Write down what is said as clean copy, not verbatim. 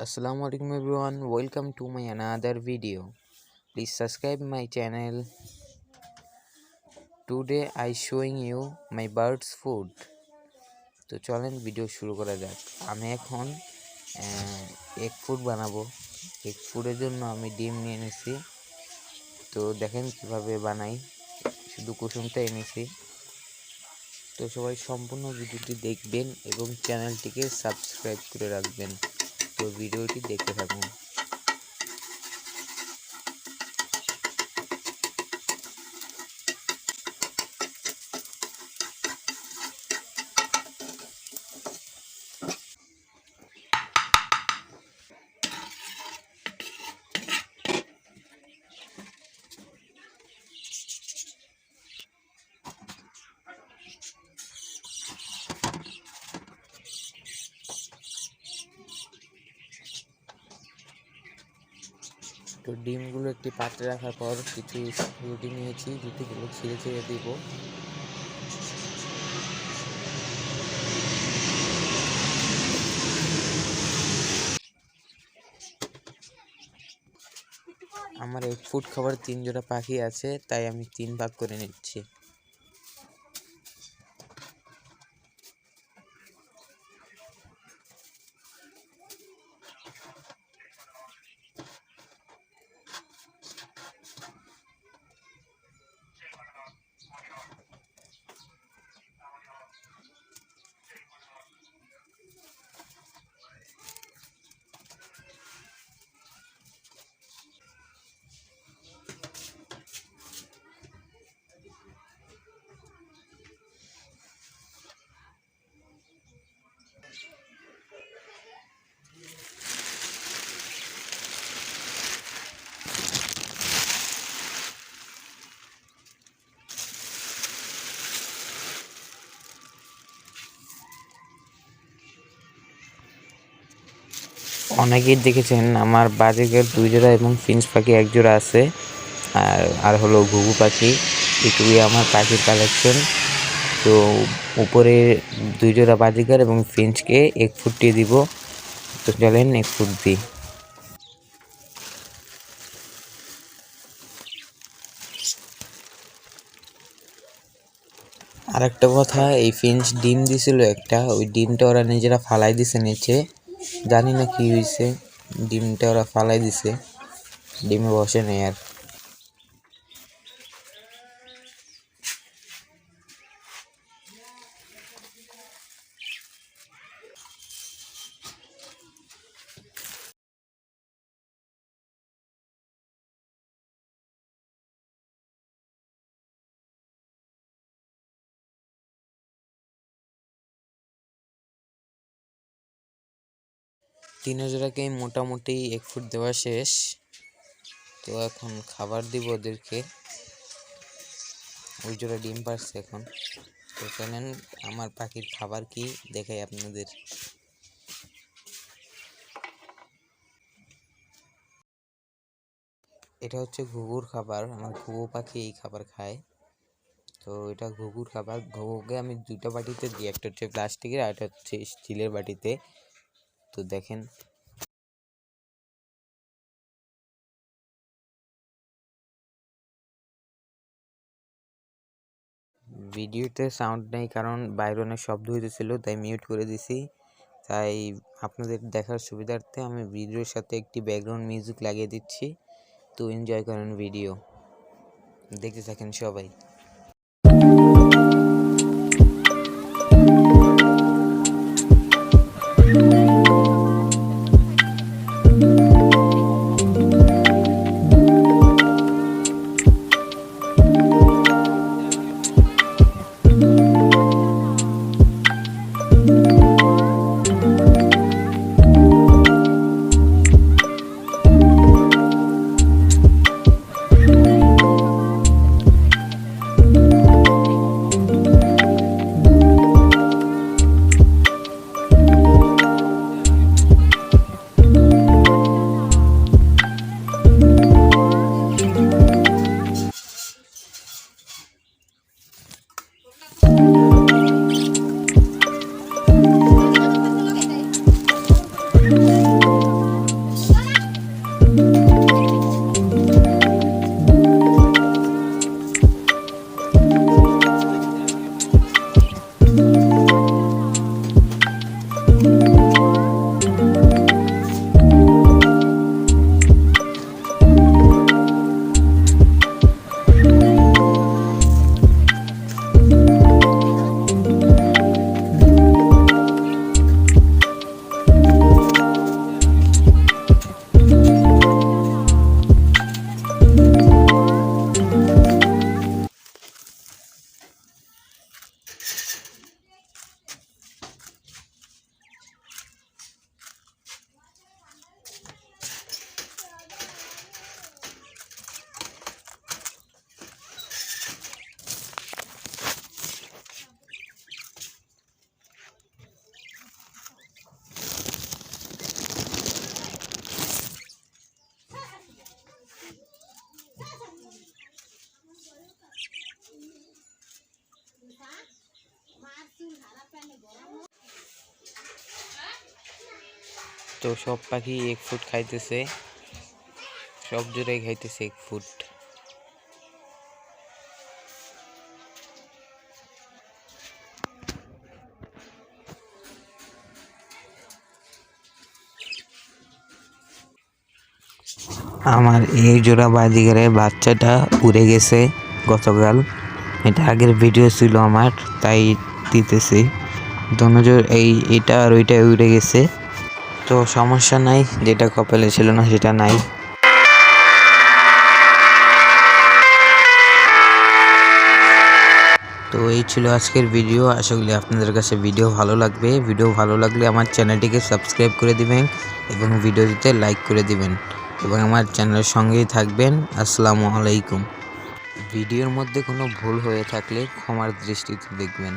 Assalamualaikum everyone, welcome to my another video. Please subscribe my channel. Today I showing you my birds food. তো চলেন video শুরু করা যাক। আমি এখন এগ ফুড বানাবো। এগ ফুডের জন্য আমি ডিম নিয়ে নিয়েছি। তো দেখেন কিভাবে বানাই, শুধু কুসুমটা এনেছি। তো সবাই সম্পূর্ণ ভিডিওটি দেখবেন এবং চ্যানেলটিকে সাবস্ক্রাইব করে রাখবেন। তো ভিডিওটি দেখতে থাকুন। তো ডিমগুলো একটি পাত্রে রাখার পর কিছু রুটি নিয়েছি, রুটিগুলো ছিঁড়ে ছিঁড়ে দিব। আমার এই ফুড খাবার 3 জোড়া পাখি আছে, তাই আমি 3 ভাগ করে নিচ্ছি। অনেকেই দেখেছেন আমার বাজিগর 2 জোড়া এবং ফিঞ্চ পাখি 1 জোড়া আছে, আর হলো ঘুঘু পাখি। এটুকুই আমার পাখির কালেকশন। তো উপরে 2 জোড়া বাজিগর এবং ফিঞ্চকে এগ ফুটিয়ে দিব। তো চলেন এগ ফুট দিই। আর একটা কথা, এই ফিঞ্চ ডিম দিছিল একটা, ওই ডিমটা ওরা নিজেরা ফালাই দিছে নিচে। জানি না কি হয়েছে, ডিমটা ওরা ফালাই দিছে, ডিমে বসে নেই আর। তিন জোড়াকে মোটামুটি 1 ফুট দেওয়া শেষ। তো এখন খাবার দিব ওদেরকে। ওই জোড়া ডিম পারছে এখন। তো চলেন আমার পাখির খাবার কি দেখাই আপনাদের। এটা হচ্ছে ঘুঘুর খাবার। আমার ঘুঘু পাখি এই খাবার খায়। তো এটা ঘুঘুর খাবার। ঘুঘুকে আমি 2টা বাটিতে দিই, একটা হচ্ছে প্লাস্টিকের আর একটা হচ্ছে স্টিলের বাটিতে। তো দেখেন, ভিডিওতে সাউন্ড নেই কারণ বাইরে অনেক শব্দ হইতেছিল, তাই মিউট করে দিছি। তাই আপনাদের দেখার সুবিধার্থে আমি ভিডিওর সাথে একটি ব্যাকগ্রাউন্ড মিউজিক লাগিয়ে দিচ্ছি। তো এনজয় করেন, ভিডিও দেখতে থাকেন সবাই। তো সব পাখি এক ফুট খাইতেছে, সব জোড়াই খাইতেছে এক ফুট। আমার এই জোড়া বাজিগারের বাচ্চাটা উড়ে গেছে গতকাল, এটা আগের ভিডিও ছিল আমার, তাই দিতেছি। এটা আর ওইটা উড়ে গেছে, তো সমস্যা নাই, যেটা কপালে ছিল না সেটা নাই। তো এই ছিল আজকের ভিডিও। আশা করি আপনাদের কাছে ভিডিও ভালো লাগবে। ভিডিও ভালো লাগলে আমার চ্যানেলটিকে সাবস্ক্রাইব করে দিবেন এবং ভিডিওটিতে লাইক করে দিবেন এবং আমার চ্যানেলের সঙ্গেই থাকবেন। আসসালামু আলাইকুম। ভিডিওর মধ্যে কোনো ভুল হয়ে থাকলে ক্ষমার দৃষ্টিতে দেখবেন।